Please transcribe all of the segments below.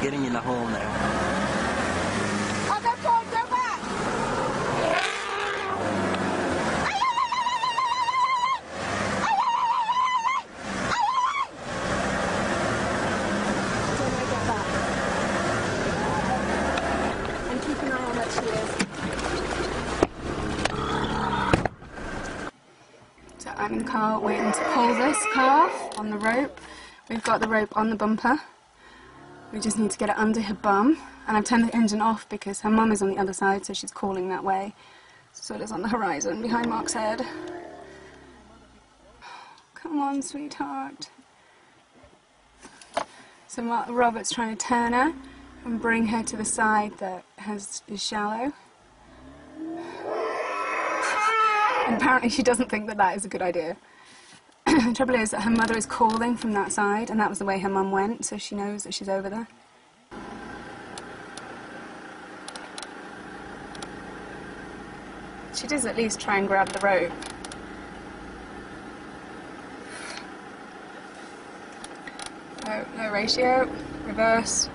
getting in the hole now. Oh, go forward, go back! And keep an eye on where she is. So I'm in the car waiting to pull this calf on the rope. We've got the rope on the bumper. We just need to get it under her bum. And I've turned the engine off because her mum is on the other side, so she's calling that way. So it is on the horizon behind Mark's head. Come on, sweetheart. So Robert's trying to turn her and bring her to the side that is shallow. And apparently she doesn't think that that is a good idea. The trouble is that her mother is calling from that side, and that was the way her mum went, so she knows that she's over there. She does at least try and grab the rope. No ratio, reverse.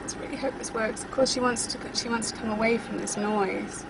Let's really hope this works. Of course she wants to come away from this noise.